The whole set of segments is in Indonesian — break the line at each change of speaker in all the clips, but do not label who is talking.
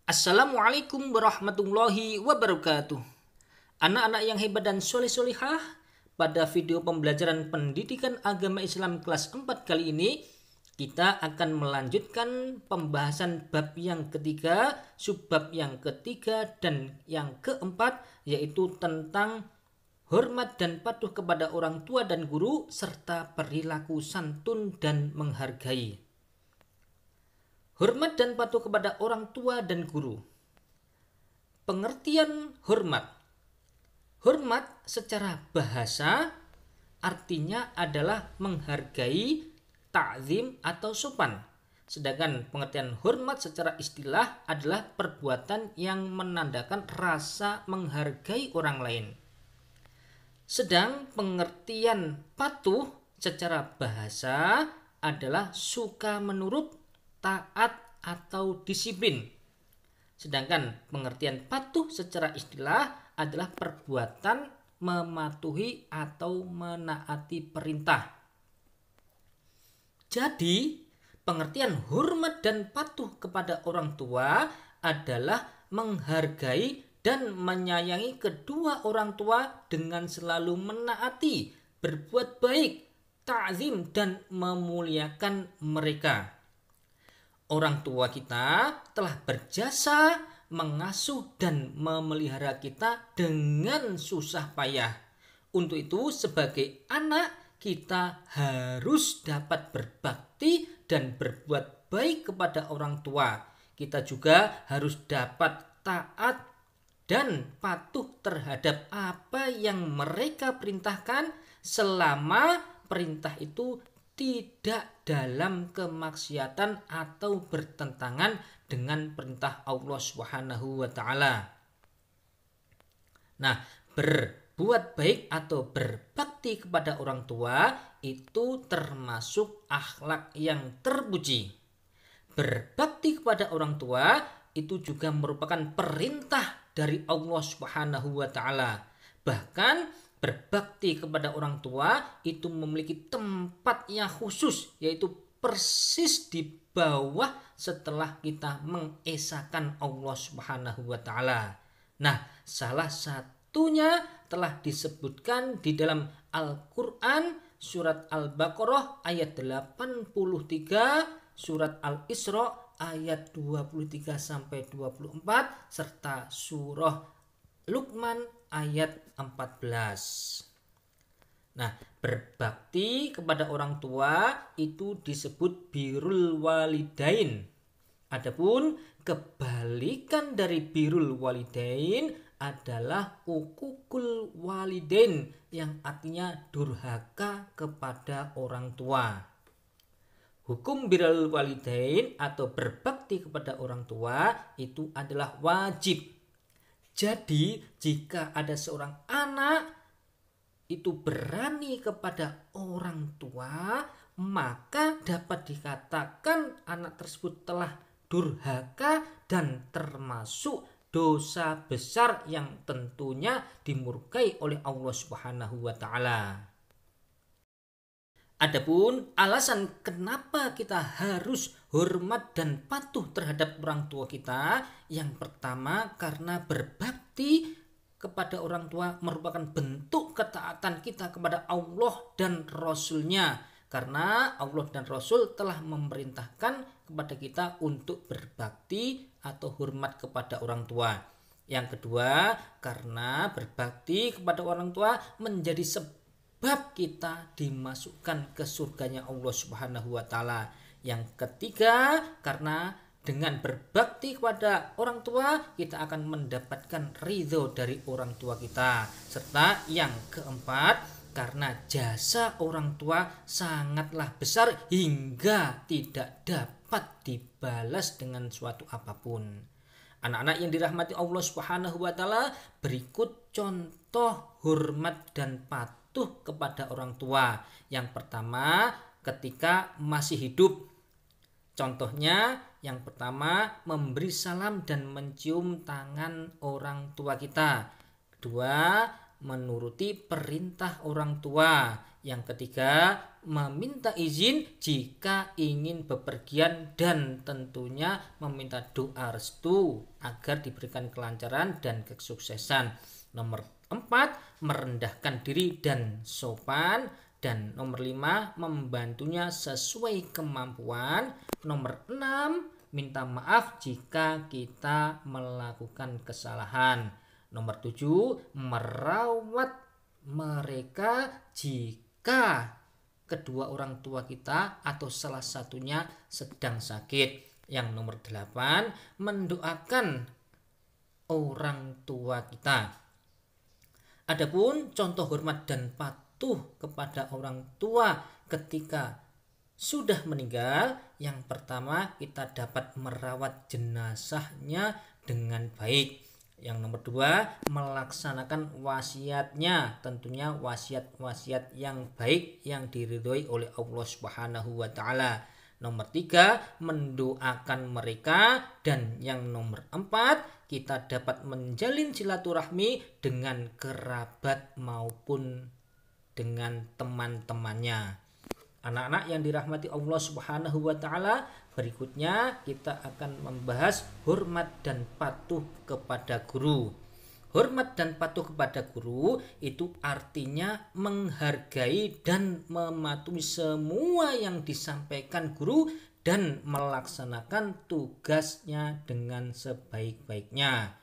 Assalamualaikum warahmatullahi wabarakatuh. Anak-anak yang hebat dan soleh-solihah, pada video pembelajaran pendidikan agama Islam kelas 4 kali ini, kita akan melanjutkan pembahasan bab yang ketiga, subbab yang ketiga, dan yang keempat, yaitu tentang hormat dan patuh kepada orang tua dan guru, serta perilaku santun dan menghargai. Hormat dan patuh kepada orang tua dan guru. Pengertian hormat. Hormat secara bahasa artinya adalah menghargai, ta'zim atau sopan. Sedangkan pengertian hormat secara istilah adalah perbuatan yang menandakan rasa menghargai orang lain. Sedang pengertian patuh secara bahasa adalah suka menurut, taat atau disiplin. Sedangkan pengertian patuh secara istilah adalah perbuatan mematuhi atau menaati perintah. Jadi, pengertian hormat dan patuh kepada orang tua adalah menghargai dan menyayangi kedua orang tua dengan selalu menaati, berbuat baik, ta'zim dan memuliakan mereka. Orang tua kita telah berjasa mengasuh dan memelihara kita dengan susah payah. Untuk itu, sebagai anak, kita harus dapat berbakti dan berbuat baik kepada orang tua. Kita juga harus dapat taat dan patuh terhadap apa yang mereka perintahkan selama perintah itu tidak dalam kemaksiatan atau bertentangan dengan perintah Allah Subhanahu wa taala. Nah, berbuat baik atau berbakti kepada orang tua itu termasuk akhlak yang terpuji. Berbakti kepada orang tua itu juga merupakan perintah dari Allah Subhanahu wa taala. Bahkan berbakti kepada orang tua itu memiliki tempat yang khusus, yaitu persis di bawah setelah kita mengesahkan Allah Subhanahu wa taala. Nah, salah satunya telah disebutkan di dalam Al-Qur'an surat Al-Baqarah ayat 83, surat Al-Isra ayat 23 sampai 24 serta surah Luqman ayat 14. Nah, berbakti kepada orang tua itu disebut birrul walidain. Adapun kebalikan dari birrul walidain adalah uququl walidain yang artinya durhaka kepada orang tua. Hukum birrul walidain atau berbakti kepada orang tua itu adalah wajib. Jadi, jika ada seorang anak itu berani kepada orang tua, maka dapat dikatakan anak tersebut telah durhaka dan termasuk dosa besar yang tentunya dimurkai oleh Allah Subhanahu wa taala. Adapun alasan kenapa kita harus hormat dan patuh terhadap orang tua kita, yang pertama karena berbakti kepada orang tua merupakan bentuk ketaatan kita kepada Allah dan Rasul-Nya, karena Allah dan Rasul telah memerintahkan kepada kita untuk berbakti atau hormat kepada orang tua. Yang kedua, karena berbakti kepada orang tua menjadi sebab kita dimasukkan ke surganya Allah Subhanahu wa taala. Yang ketiga, karena dengan berbakti kepada orang tua kita akan mendapatkan ridho dari orang tua kita. Serta yang keempat, karena jasa orang tua sangatlah besar hingga tidak dapat dibalas dengan suatu apapun. Anak-anak yang dirahmati Allah Subhanahu wa taala, berikut contoh hormat dan patuh kepada orang tua. Yang pertama, ketika masih hidup. Contohnya, yang pertama memberi salam dan mencium tangan orang tua kita. Kedua, menuruti perintah orang tua. Yang ketiga, meminta izin jika ingin bepergian dan tentunya meminta doa restu agar diberikan kelancaran dan kesuksesan. Nomor 4, merendahkan diri dan sopan. Dan nomor 5, membantunya sesuai kemampuan. Nomor 6, minta maaf jika kita melakukan kesalahan. Nomor 7, merawat mereka jika kedua orang tua kita atau salah satunya sedang sakit. Yang nomor 8, mendoakan orang tua kita. Adapun contoh hormat dan patuh kepada orang tua ketika sudah meninggal, yang pertama kita dapat merawat jenazahnya dengan baik. Yang nomor 2, melaksanakan wasiatnya, tentunya wasiat-wasiat yang baik yang diridhoi oleh Allah Subhanahu wa taala. Nomor 3, mendoakan mereka. Dan yang nomor 4, kita dapat menjalin silaturahmi dengan kerabat maupun dengan teman-temannya. Anak-anak yang dirahmati Allah Subhanahu wa taala, berikutnya kita akan membahas hormat dan patuh kepada guru. Hormat dan patuh kepada guru itu artinya menghargai dan mematuhi semua yang disampaikan guru dan melaksanakan tugasnya dengan sebaik-baiknya.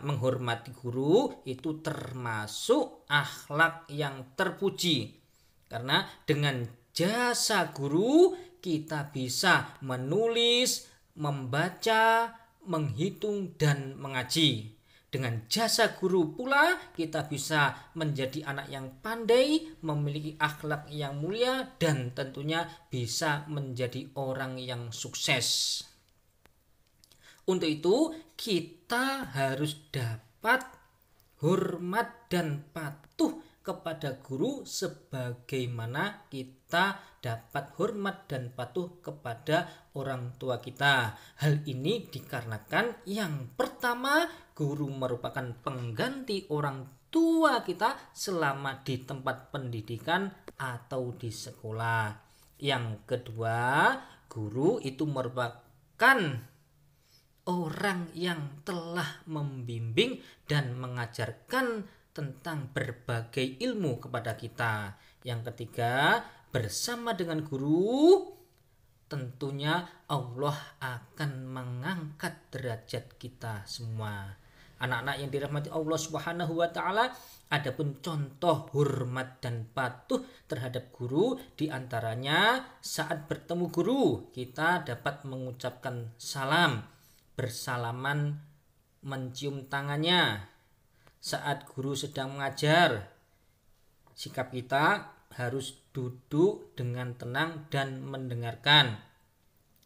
Menghormati guru itu termasuk akhlak yang terpuji. Karena dengan jasa guru kita bisa menulis, membaca, menghitung, dan mengaji. Dengan jasa guru pula kita bisa menjadi anak yang pandai, memiliki akhlak yang mulia, dan tentunya bisa menjadi orang yang sukses. Untuk itu kita harus dapat hormat dan patuh kepada guru sebagaimana kita dapat hormat dan patuh kepada orang tua kita. Hal ini dikarenakan yang pertama, guru merupakan pengganti orang tua kita selama di tempat pendidikan atau di sekolah. Yang kedua, guru itu merupakan orang yang telah membimbing dan mengajarkan tentang berbagai ilmu kepada kita. Yang ketiga, bersama dengan guru tentunya Allah akan mengangkat derajat kita semua. Anak-anak yang dirahmati Allah Subhanahu wa taala, adapun contoh hormat dan patuh terhadap guru diantaranya saat bertemu guru kita dapat mengucapkan salam, bersalaman, mencium tangannya. Saat guru sedang mengajar, sikap kita harus duduk dengan tenang dan mendengarkan.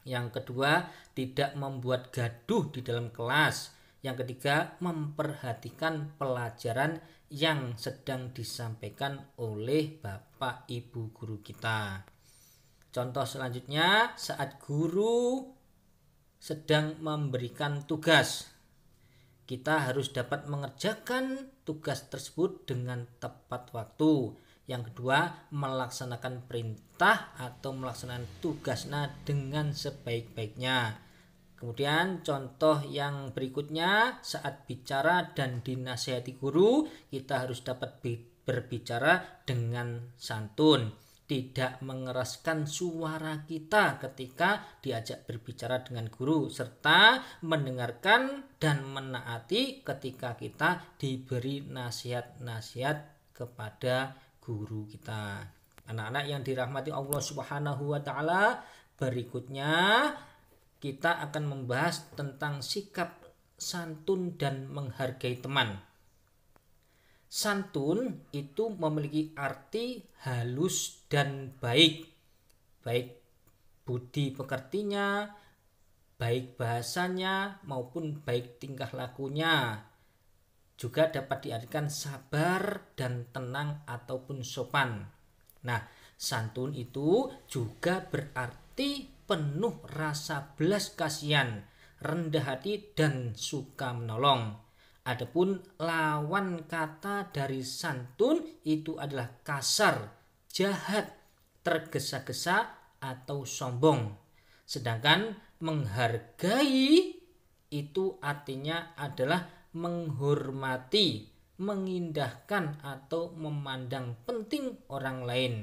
Yang kedua, tidak membuat gaduh di dalam kelas. Yang ketiga, memperhatikan pelajaran yang sedang disampaikan oleh Bapak Ibu guru kita. Contoh selanjutnya, saat guru sedang memberikan tugas, kita harus dapat mengerjakan tugas tersebut dengan tepat waktu. Yang kedua, melaksanakan perintah atau melaksanakan tugasnya dengan sebaik-baiknya. Kemudian contoh yang berikutnya, saat bicara dan dinasihati guru, kita harus dapat berbicara dengan santun. Tidak mengeraskan suara kita ketika diajak berbicara dengan guru, serta mendengarkan dan menaati ketika kita diberi nasihat-nasihat kepada guru kita. Anak-anak yang dirahmati Allah Subhanahu wa taala, berikutnya kita akan membahas tentang sikap santun dan menghargai teman. Santun itu memiliki arti halus dan baik. Baik budi pekertinya, baik bahasanya maupun baik tingkah lakunya. Juga dapat diartikan sabar dan tenang ataupun sopan. Nah, santun itu juga berarti penuh rasa belas kasihan, rendah hati dan suka menolong. Adapun lawan kata dari santun itu adalah kasar, jahat, tergesa-gesa atau sombong. Sedangkan menghargai itu artinya adalah menghormati, mengindahkan atau memandang penting orang lain.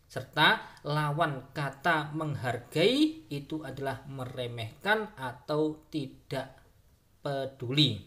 Serta lawan kata menghargai itu adalah meremehkan atau tidak peduli.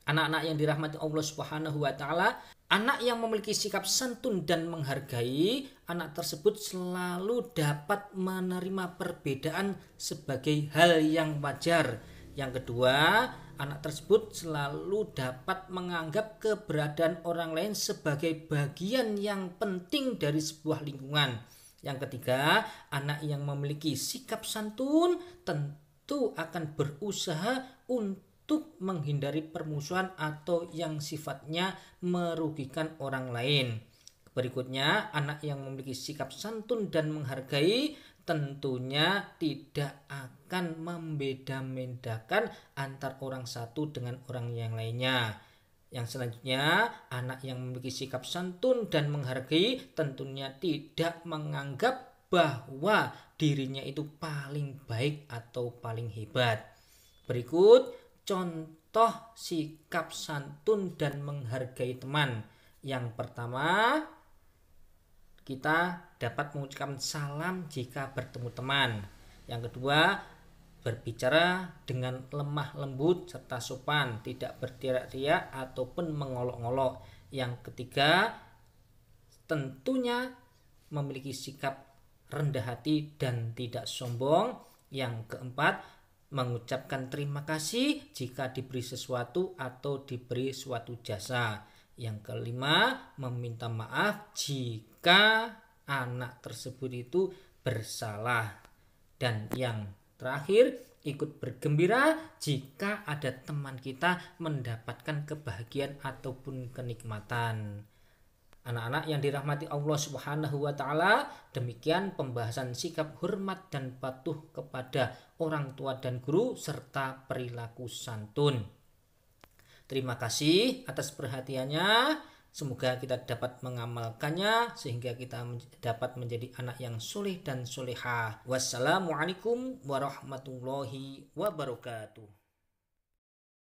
Anak-anak yang dirahmati Allah Subhanahu wa taala, anak yang memiliki sikap santun dan menghargai, anak tersebut selalu dapat menerima perbedaan sebagai hal yang wajar. Yang kedua, anak tersebut selalu dapat menganggap keberadaan orang lain sebagai bagian yang penting dari sebuah lingkungan. Yang ketiga, anak yang memiliki sikap santun tentu akan berusaha untuk menghindari permusuhan atau yang sifatnya merugikan orang lain. Berikutnya, anak yang memiliki sikap santun dan menghargai tentunya tidak akan membeda-bedakan antar orang satu dengan orang yang lainnya. Yang selanjutnya, anak yang memiliki sikap santun dan menghargai tentunya tidak menganggap bahwa dirinya itu paling baik atau paling hebat. Berikut contoh sikap santun dan menghargai teman. Yang pertama, kita dapat mengucapkan salam jika bertemu teman. Yang kedua, berbicara dengan lemah lembut serta sopan, tidak berteriak-teriak ataupun mengolok-olok. Yang ketiga, tentunya memiliki sikap rendah hati dan tidak sombong. Yang keempat, mengucapkan terima kasih jika diberi sesuatu atau diberi suatu jasa. Yang kelima, meminta maaf jika anak tersebut itu bersalah. Dan yang terakhir, ikut bergembira jika ada teman kita mendapatkan kebahagiaan ataupun kenikmatan. Anak-anak yang dirahmati Allah Subhanahu wa taala, demikian pembahasan sikap hormat dan patuh kepada orang tua dan guru serta perilaku santun. Terima kasih atas perhatiannya. Semoga kita dapat mengamalkannya sehingga kita dapat menjadi anak yang soleh dan solehah. Wassalamualaikum warahmatullahi wabarakatuh.